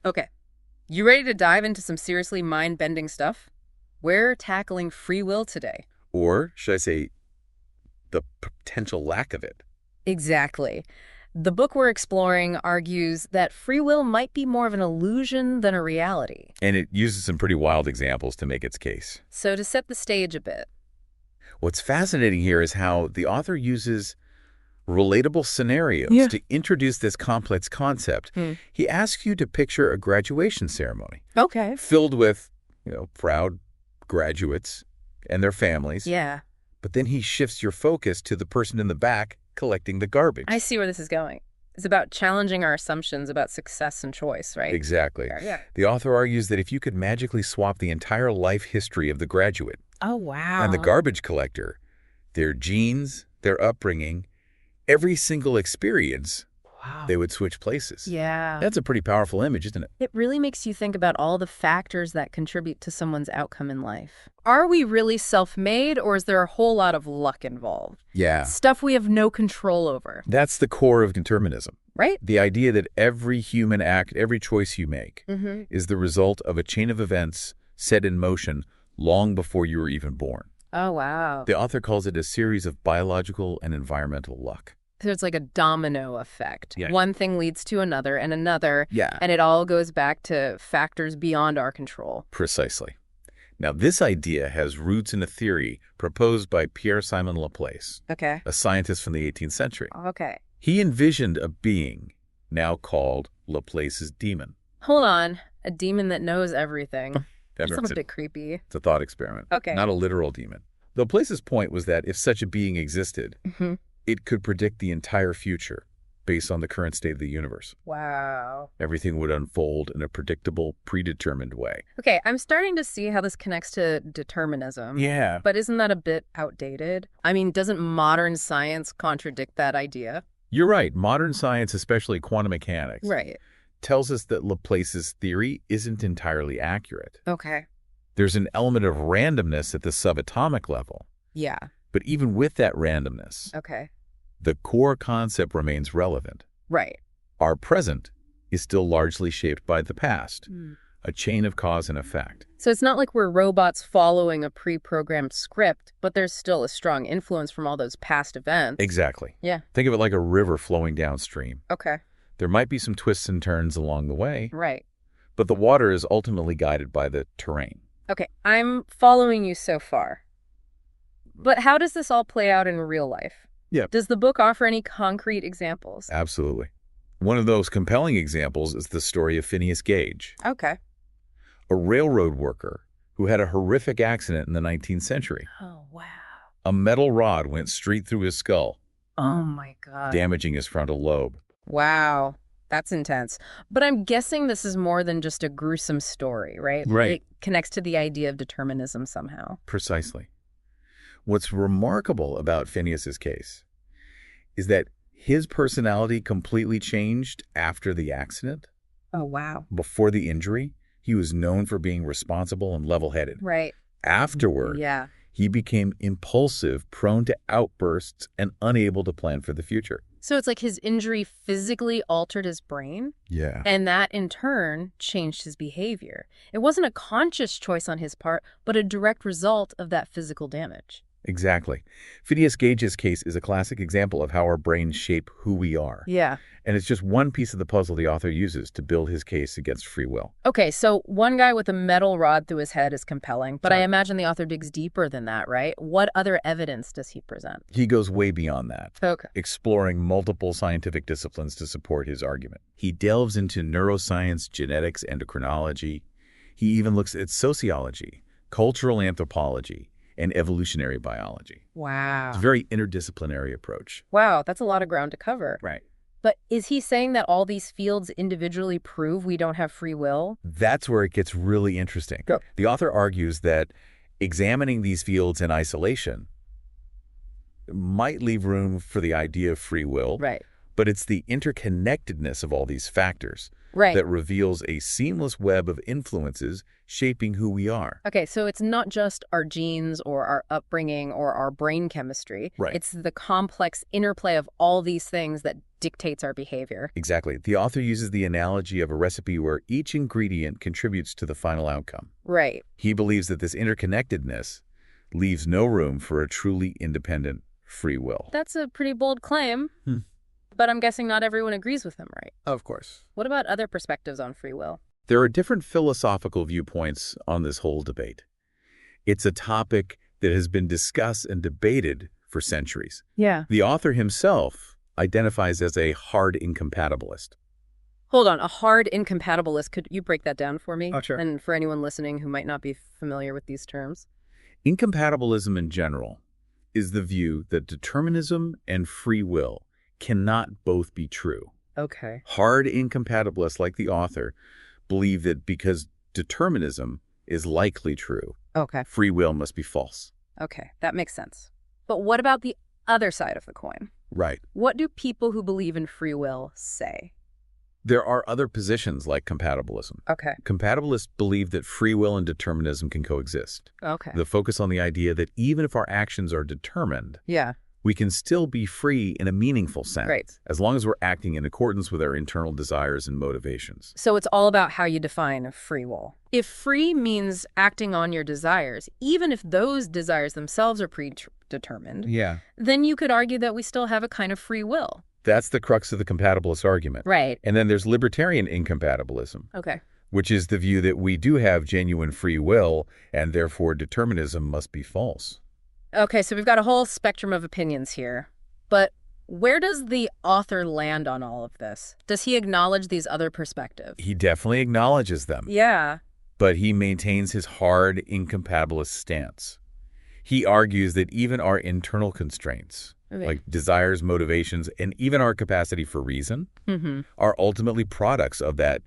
Okay. You ready to dive into some seriously mind-bending stuff? We're tackling free will today. Or, should I say, the potential lack of it? Exactly. The book we're exploring argues that free will might be more of an illusion than a reality. And it uses some pretty wild examples to make its case. So to set the stage a bit. What's fascinating here is how the author uses relatable scenarios to introduce this complex concept. He asks you to picture a graduation ceremony. Okay. Filled with, proud graduates and their families. Yeah. But then he shifts your focus to the person in the back collecting the garbage. I see where this is going. It's about challenging our assumptions about success and choice, right? Exactly. Yeah. The author argues that if you could magically swap the entire life history of the graduate Oh, wow. and the garbage collector, their genes, their upbringing, every single experience, Wow. they would switch places. Yeah. That's a pretty powerful image, isn't it? It really makes you think about all the factors that contribute to someone's outcome in life. Are we really self-made, or is there a whole lot of luck involved? Yeah. Stuff we have no control over. That's the core of determinism. Right? The idea that every human act, every choice you make is the result of a chain of events set in motion long before you were even born. Oh, wow. The author calls it a series of biological and environmental luck. So it's like a domino effect. Yeah. One thing leads to another and another. Yeah. And it all goes back to factors beyond our control. Precisely. Now, this idea has roots in a theory proposed by Pierre-Simon Laplace, Okay. a scientist from the 18th century. Okay. He envisioned a being now called Laplace's demon. Hold on. A demon that knows everything. That sounds It's a bit creepy. It's a thought experiment, Okay. not a literal demon. Laplace's point was that if such a being existed, it could predict the entire future based on the current state of the universe. Wow. Everything would unfold in a predictable, predetermined way. Okay, I'm starting to see how this connects to determinism. Yeah. But isn't that a bit outdated? I mean, doesn't modern science contradict that idea? You're right. Modern science, especially quantum mechanics, Right. tells us that Laplace's theory isn't entirely accurate. Okay. There's an element of randomness at the subatomic level. Yeah. But even with that randomness, Okay. the core concept remains relevant. Right. Our present is still largely shaped by the past, a chain of cause and effect. So it's not like we're robots following a pre-programmed script, but there's still a strong influence from all those past events. Exactly. Yeah. Think of it like a river flowing downstream. Okay. There might be some twists and turns along the way, Right. but the water is ultimately guided by the terrain. Okay, I'm following you so far. But how does this all play out in real life? Yeah. Does the book offer any concrete examples? Absolutely. One of those compelling examples is the story of Phineas Gage, Okay. a railroad worker who had a horrific accident in the 19th century. Oh, wow. A metal rod went straight through his skull, Oh, my God. damaging his frontal lobe. Wow. That's intense. But I'm guessing this is more than just a gruesome story, right? Right. It connects to the idea of determinism somehow. Precisely. What's remarkable about Phineas's case is that his personality completely changed after the accident. Oh, wow. Before the injury, he was known for being responsible and level-headed. Right. Afterward, Yeah. he became impulsive, prone to outbursts, and unable to plan for the future. So it's like his injury physically altered his brain? Yeah. And that, in turn, changed his behavior. It wasn't a conscious choice on his part, but a direct result of that physical damage. Exactly. Phineas Gage's case is a classic example of how our brains shape who we are. Yeah. And it's just one piece of the puzzle the author uses to build his case against free will. Okay, so one guy with a metal rod through his head is compelling, but I imagine the author digs deeper than that, right? What other evidence does he present? He goes way beyond that, Okay. exploring multiple scientific disciplines to support his argument. He delves into neuroscience, genetics, endocrinology. He even looks at sociology, cultural anthropology, and evolutionary biology. Wow. It's a very interdisciplinary approach. Wow, that's a lot of ground to cover. Right. But is he saying that all these fields individually prove we don't have free will? That's where it gets really interesting. Go. The author argues that examining these fields in isolation might leave room for the idea of free will, Right. but it's the interconnectedness of all these factors, Right. that reveals a seamless web of influences shaping who we are. Okay, so it's not just our genes or our upbringing or our brain chemistry. Right. It's the complex interplay of all these things that dictates our behavior. Exactly. The author uses the analogy of a recipe where each ingredient contributes to the final outcome. Right. He believes that this interconnectedness leaves no room for a truly independent free will. That's a pretty bold claim, but I'm guessing not everyone agrees with him, right? Of course. What about other perspectives on free will? There are different philosophical viewpoints on this whole debate. It's a topic that has been discussed and debated for centuries. Yeah. The author himself identifies as a hard incompatibilist. Hold on, a hard incompatibilist. Could you break that down for me? Oh, sure. And for anyone listening who might not be familiar with these terms. Incompatibilism in general is the view that determinism and free will cannot both be true. Okay. Hard incompatibilists like the author believe that because determinism is likely true, Okay. free will must be false. Okay, that makes sense. But what about the other side of the coin? Right. What do people who believe in free will say? There are other positions like compatibilism. Okay. Compatibilists believe that free will and determinism can coexist. Okay. They focus on the idea that even if our actions are determined, Yeah. we can still be free in a meaningful sense, Right. as long as we're acting in accordance with our internal desires and motivations. So it's all about how you define free will. If free means acting on your desires, even if those desires themselves are predetermined, Yeah. then you could argue that we still have a kind of free will. That's the crux of the compatibilist argument. Right. And then there's libertarian incompatibilism, Okay. which is the view that we do have genuine free will, and therefore determinism must be false. Okay, so we've got a whole spectrum of opinions here. But where does the author land on all of this? Does he acknowledge these other perspectives? He definitely acknowledges them, Yeah. but he maintains his hard incompatibilist stance. He argues that even our internal constraints, Okay. like desires, motivations, and even our capacity for reason, are ultimately products of that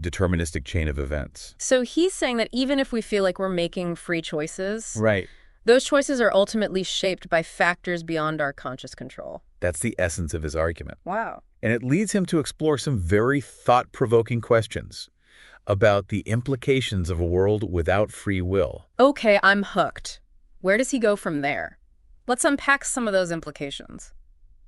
deterministic chain of events. So he's saying that even if we feel like we're making free choices, Right. those choices are ultimately shaped by factors beyond our conscious control. That's the essence of his argument. Wow. And it leads him to explore some very thought-provoking questions about the implications of a world without free will. Okay, I'm hooked. Where does he go from there? Let's unpack some of those implications.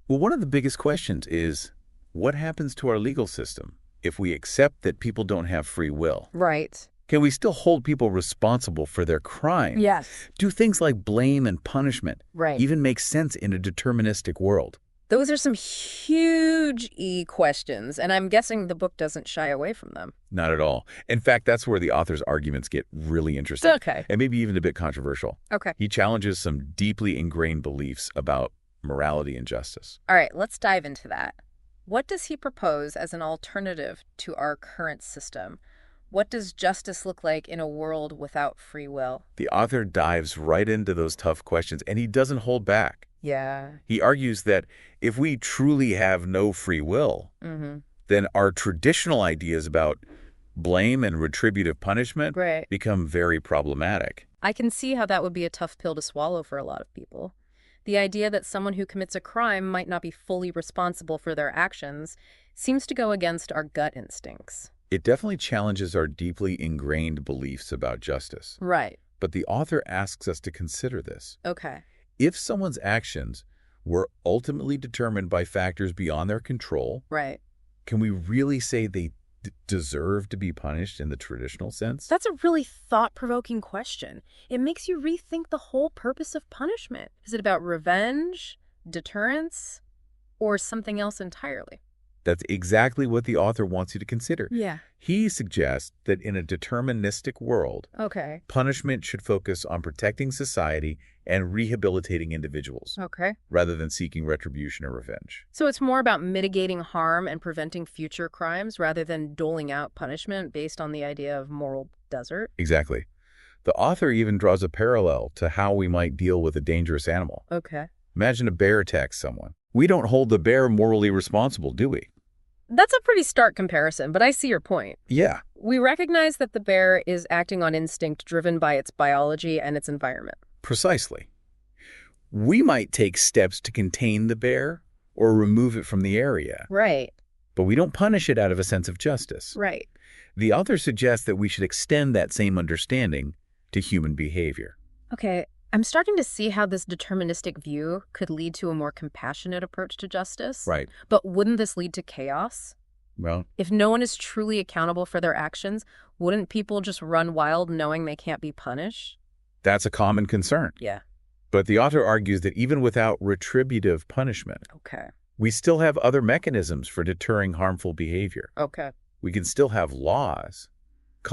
Well, one of the biggest questions is, what happens to our legal system if we accept that people don't have free will? Right. Can we still hold people responsible for their crime? Yes. Do things like blame and punishment Right. even make sense in a deterministic world? Those are some huge questions, and I'm guessing the book doesn't shy away from them. Not at all. In fact, that's where the author's arguments get really interesting. Okay. And maybe even a bit controversial. Okay. He challenges some deeply ingrained beliefs about morality and justice. All right, let's dive into that. What does he propose as an alternative to our current system? What does justice look like in a world without free will? The author dives right into those tough questions, and he doesn't hold back. Yeah. He argues that if we truly have no free will, then our traditional ideas about blame and retributive punishment Right. become very problematic. I can see how that would be a tough pill to swallow for a lot of people. The idea that someone who commits a crime might not be fully responsible for their actions seems to go against our gut instincts. It definitely challenges our deeply ingrained beliefs about justice. Right. But the author asks us to consider this. Okay. If someone's actions were ultimately determined by factors beyond their control, Right. can we really say they deserve to be punished in the traditional sense? That's a really thought-provoking question. It makes you rethink the whole purpose of punishment. Is it about revenge, deterrence, or something else entirely? That's exactly what the author wants you to consider. Yeah. He suggests that in a deterministic world, Okay. punishment should focus on protecting society and rehabilitating individuals, Okay. rather than seeking retribution or revenge. So it's more about mitigating harm and preventing future crimes rather than doling out punishment based on the idea of moral desert? Exactly. The author even draws a parallel to how we might deal with a dangerous animal. Okay. Imagine a bear attacks someone. We don't hold the bear morally responsible, do we? That's a pretty stark comparison, but I see your point. Yeah. We recognize that the bear is acting on instinct driven by its biology and its environment. Precisely. We might take steps to contain the bear or remove it from the area. Right. but we don't punish it out of a sense of justice. Right. The author suggests that we should extend that same understanding to human behavior. Okay, I'm starting to see how this deterministic view could lead to a more compassionate approach to justice. Right. But wouldn't this lead to chaos? Well, If no one is truly accountable for their actions, wouldn't people just run wild knowing they can't be punished? that's a common concern. Yeah. But the author argues that even without retributive punishment, Okay. we still have other mechanisms for deterring harmful behavior. Okay. We can still have laws,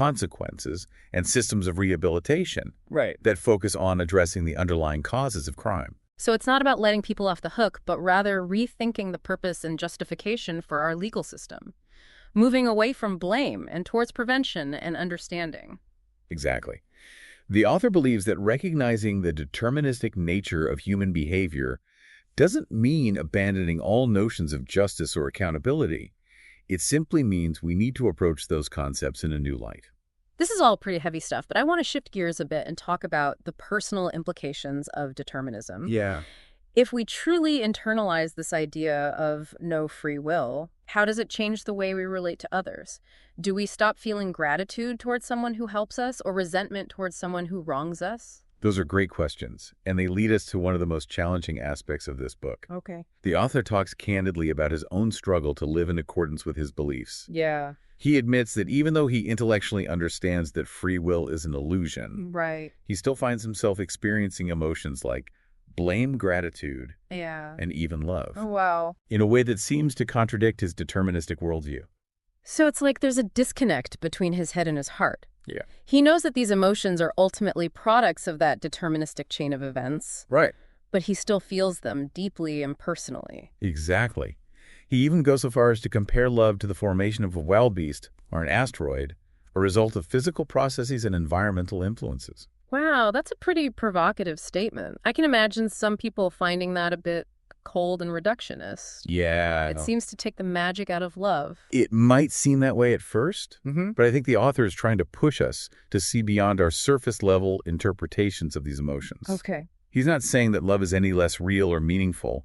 consequences, and systems of rehabilitation Right. that focus on addressing the underlying causes of crime. So it's not about letting people off the hook, but rather rethinking the purpose and justification for our legal system, moving away from blame and towards prevention and understanding. Exactly. The author believes that recognizing the deterministic nature of human behavior doesn't mean abandoning all notions of justice or accountability. It simply means we need to approach those concepts in a new light. This is all pretty heavy stuff, but I want to shift gears a bit and talk about the personal implications of determinism. Yeah. If we truly internalize this idea of no free will, how does it change the way we relate to others? Do we stop feeling gratitude towards someone who helps us or resentment towards someone who wrongs us? Those are great questions, and they lead us to one of the most challenging aspects of this book. Okay. The author talks candidly about his own struggle to live in accordance with his beliefs. Yeah. He admits that even though he intellectually understands that free will is an illusion, Right. he still finds himself experiencing emotions like blame, gratitude, Yeah. and even love, Oh, wow. in a way that seems to contradict his deterministic worldview. So it's like there's a disconnect between his head and his heart. Yeah. He knows that these emotions are ultimately products of that deterministic chain of events, Right. but he still feels them deeply and personally. Exactly. He even goes so far as to compare love to the formation of a wild beast or an asteroid, a result of physical processes and environmental influences. Wow, that's a pretty provocative statement. I can imagine some people finding that a bit cold and reductionist. Yeah. It seems to take the magic out of love. It might seem that way at first, Mm-hmm. but I think the author is trying to push us to see beyond our surface-level interpretations of these emotions. Okay. He's not saying that love is any less real or meaningful.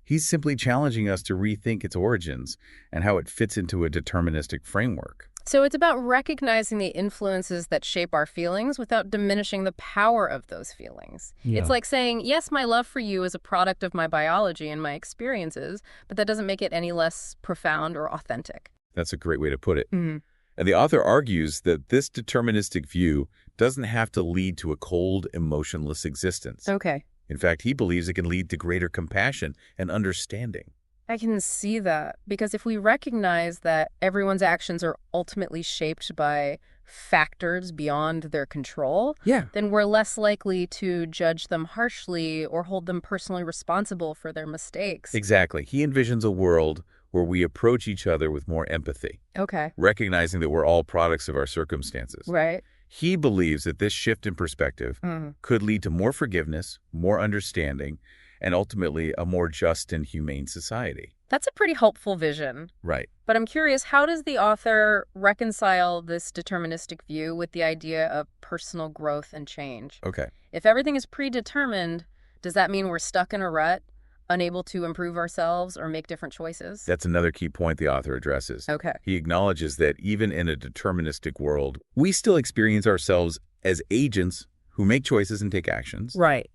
He's simply challenging us to rethink its origins and how it fits into a deterministic framework. So it's about recognizing the influences that shape our feelings without diminishing the power of those feelings. Yeah. It's like saying, yes, my love for you is a product of my biology and my experiences, but that doesn't make it any less profound or authentic. That's a great way to put it. Mm-hmm. And the author argues that this deterministic view doesn't have to lead to a cold, emotionless existence. Okay. In fact, he believes it can lead to greater compassion and understanding. I can see that, because if we recognize that everyone's actions are ultimately shaped by factors beyond their control, Yeah. then we're less likely to judge them harshly or hold them personally responsible for their mistakes. Exactly. He envisions a world where we approach each other with more empathy, Okay. recognizing that we're all products of our circumstances. Right. He believes that this shift in perspective could lead to more forgiveness, more understanding, and ultimately a more just and humane society. That's a pretty hopeful vision. Right. But I'm curious, how does the author reconcile this deterministic view with the idea of personal growth and change? Okay. If everything is predetermined, does that mean we're stuck in a rut, unable to improve ourselves or make different choices? That's another key point the author addresses. Okay. He acknowledges that even in a deterministic world, we still experience ourselves as agents who make choices and take actions. Right.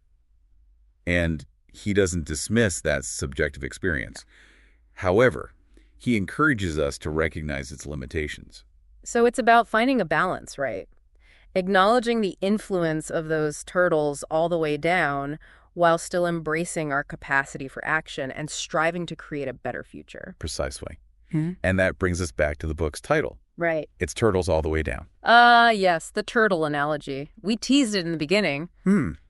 And he doesn't dismiss that subjective experience. However, he encourages us to recognize its limitations. So it's about finding a balance, right? Acknowledging the influence of those turtles all the way down while still embracing our capacity for action and striving to create a better future. Precisely. And that brings us back to the book's title. Right. It's turtles all the way down. Yes, the turtle analogy. We teased it in the beginning.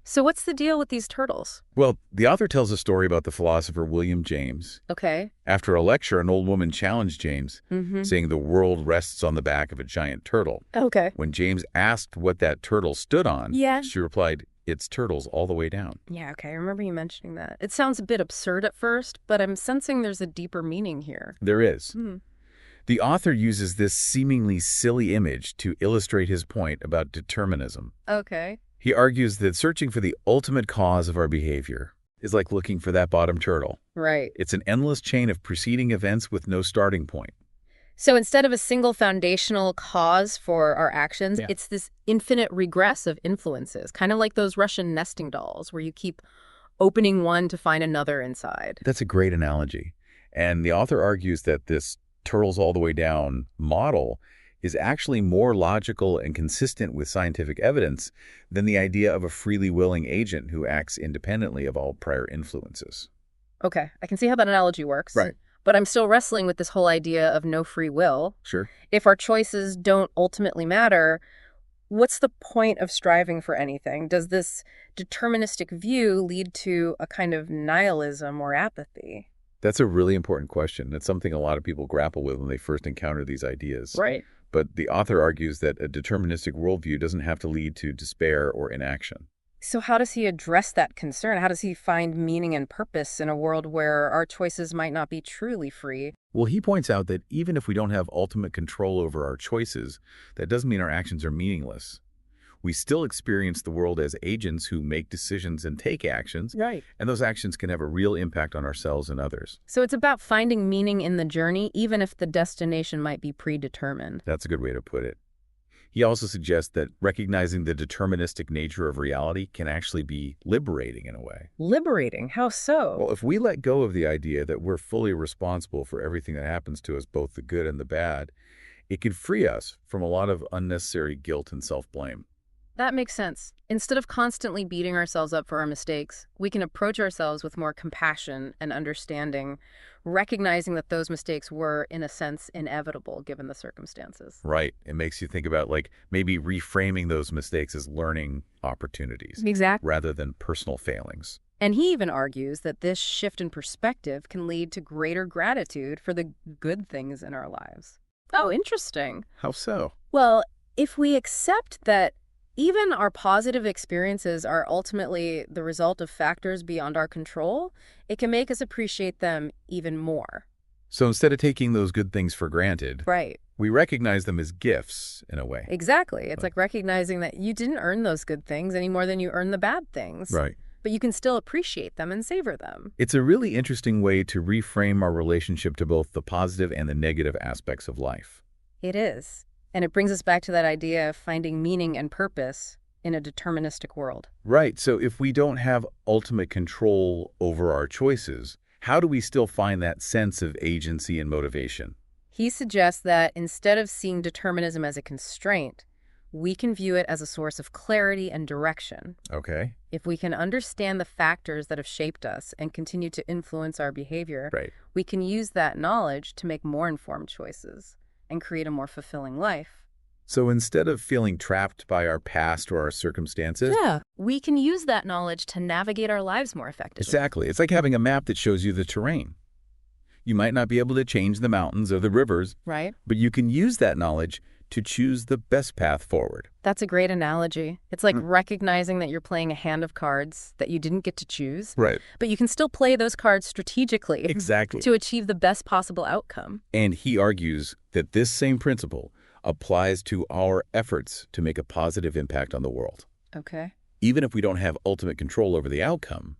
So what's the deal with these turtles? Well, the author tells a story about the philosopher William James. Okay. After a lecture, an old woman challenged James, saying the world rests on the back of a giant turtle. Okay. When James asked what that turtle stood on, Yeah. she replied, "It's turtles all the way down." Yeah, okay, I remember you mentioning that. It sounds a bit absurd at first, but I'm sensing there's a deeper meaning here. There is. The author uses this seemingly silly image to illustrate his point about determinism. Okay. He argues that searching for the ultimate cause of our behavior, is like looking for that bottom turtle. Right. It's an endless chain of preceding events with no starting point. So instead of a single foundational cause for our actions, Yeah. it's this infinite regress of influences, kind of like those Russian nesting dolls where you keep opening one to find another inside. That's a great analogy. And the author argues that this turtles all the way down model is actually more logical and consistent with scientific evidence than the idea of a freely willing agent who acts independently of all prior influences. Okay, I can see how that analogy works. Right. But I'm still wrestling with this whole idea of no free will. Sure. If our choices don't ultimately matter, what's the point of striving for anything? Does this deterministic view lead to a kind of nihilism or apathy? That's a really important question. It's something a lot of people grapple with when they first encounter these ideas. Right. But the author argues that a deterministic worldview doesn't have to lead to despair or inaction. So how does he address that concern? How does he find meaning and purpose in a world where our choices might not be truly free? Well, he points out that even if we don't have ultimate control over our choices, that doesn't mean our actions are meaningless. We still experience the world as agents who make decisions and take actions, Right. and those actions can have a real impact on ourselves and others. So it's about finding meaning in the journey, even if the destination might be predetermined. That's a good way to put it. He also suggests that recognizing the deterministic nature of reality can actually be liberating in a way. Liberating? How so? Well, if we let go of the idea that we're fully responsible for everything that happens to us, both the good and the bad, it can free us from a lot of unnecessary guilt and self-blame. That makes sense. Instead of constantly beating ourselves up for our mistakes, we can approach ourselves with more compassion and understanding, recognizing that those mistakes were, in a sense, inevitable given the circumstances. Right. It makes you think about, like, maybe reframing those mistakes as learning opportunities Exactly. rather than personal failings. And he even argues that this shift in perspective can lead to greater gratitude for the good things in our lives. Oh, interesting. How so? Well, if we accept that even our positive experiences are ultimately the result of factors beyond our control, it can make us appreciate them even more. So instead of taking those good things for granted, Right. we recognize them as gifts in a way. Exactly. It's like recognizing that you didn't earn those good things any more than you earned the bad things. Right. But you can still appreciate them and savor them. It's a really interesting way to reframe our relationship to both the positive and the negative aspects of life. It is. And it brings us back to that idea of finding meaning and purpose in a deterministic world. Right. So if we don't have ultimate control over our choices, how do we still find that sense of agency and motivation? He suggests that instead of seeing determinism as a constraint, we can view it as a source of clarity and direction. Okay. If we can understand the factors that have shaped us and continue to influence our behavior, Right. we can use that knowledge to make more informed choices and create a more fulfilling life. So instead of feeling trapped by our past or our circumstances, We can use that knowledge to navigate our lives more effectively. exactly. It's like having a map that shows you the terrain. You might not be able to change the mountains or the rivers, Right? but you can use that knowledge to choose the best path forward. That's a great analogy. It's like recognizing that you're playing a hand of cards that you didn't get to choose, Right. but you can still play those cards strategically Exactly. to achieve the best possible outcome. And he argues that this same principle applies to our efforts to make a positive impact on the world. Okay. Even if we don't have ultimate control over the outcome,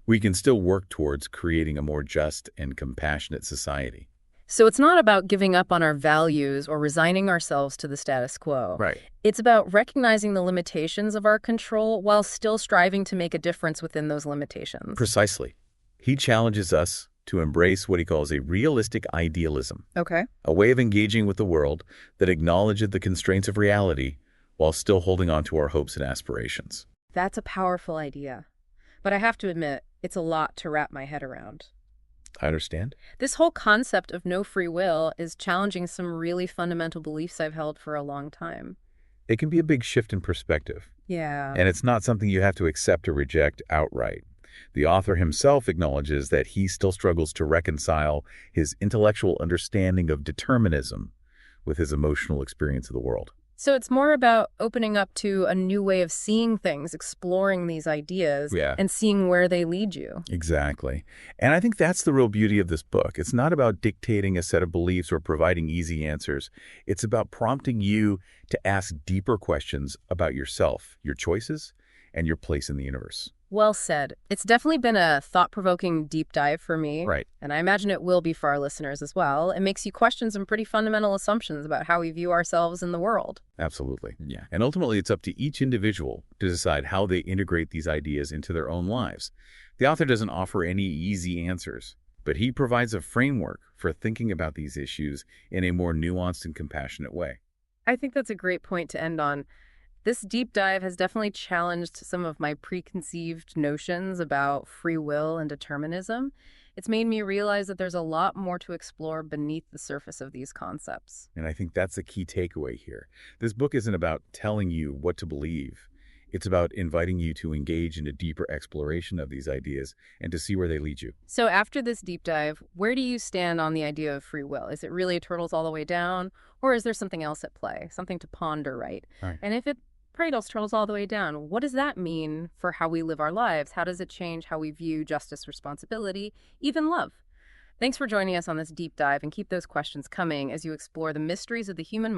we can still work towards creating a more just and compassionate society. So it's not about giving up on our values or resigning ourselves to the status quo. Right. It's about recognizing the limitations of our control while still striving to make a difference within those limitations. Precisely. He challenges us to embrace what he calls a realistic idealism, Okay. a way of engaging with the world that acknowledges the constraints of reality while still holding on to our hopes and aspirations. That's a powerful idea. But I have to admit, it's a lot to wrap my head around. I understand. This whole concept of no free will is challenging some really fundamental beliefs I've held for a long time. It can be a big shift in perspective, Yeah. and it's not something you have to accept or reject outright. The author himself acknowledges that he still struggles to reconcile his intellectual understanding of determinism with his emotional experience of the world. So it's more about opening up to a new way of seeing things, exploring these ideas, Yeah. and seeing where they lead you. Exactly. And I think that's the real beauty of this book. It's not about dictating a set of beliefs or providing easy answers. It's about prompting you to ask deeper questions about yourself, your choices, and your place in the universe. Well said. It's definitely been a thought-provoking deep dive for me, Right. and I imagine it will be for our listeners as well. It makes you question some pretty fundamental assumptions about how we view ourselves in the world. Absolutely. Yeah. And ultimately, it's up to each individual to decide how they integrate these ideas into their own lives. The author doesn't offer any easy answers, but he provides a framework for thinking about these issues in a more nuanced and compassionate way. I think that's a great point to end on. This deep dive has definitely challenged some of my preconceived notions about free will and determinism. It's made me realize that there's a lot more to explore beneath the surface of these concepts. And I think that's a key takeaway here. This book isn't about telling you what to believe. It's about inviting you to engage in a deeper exploration of these ideas and to see where they lead you. So after this deep dive, where do you stand on the idea of free will? Is it really turtles all the way down, or is there something else at play, something to ponder, right? All right. And if it turtles all the way down, what does that mean for how we live our lives? How does it change how we view justice, responsibility, even love? Thanks for joining us on this deep dive, and keep those questions coming as you explore the mysteries of the human mind.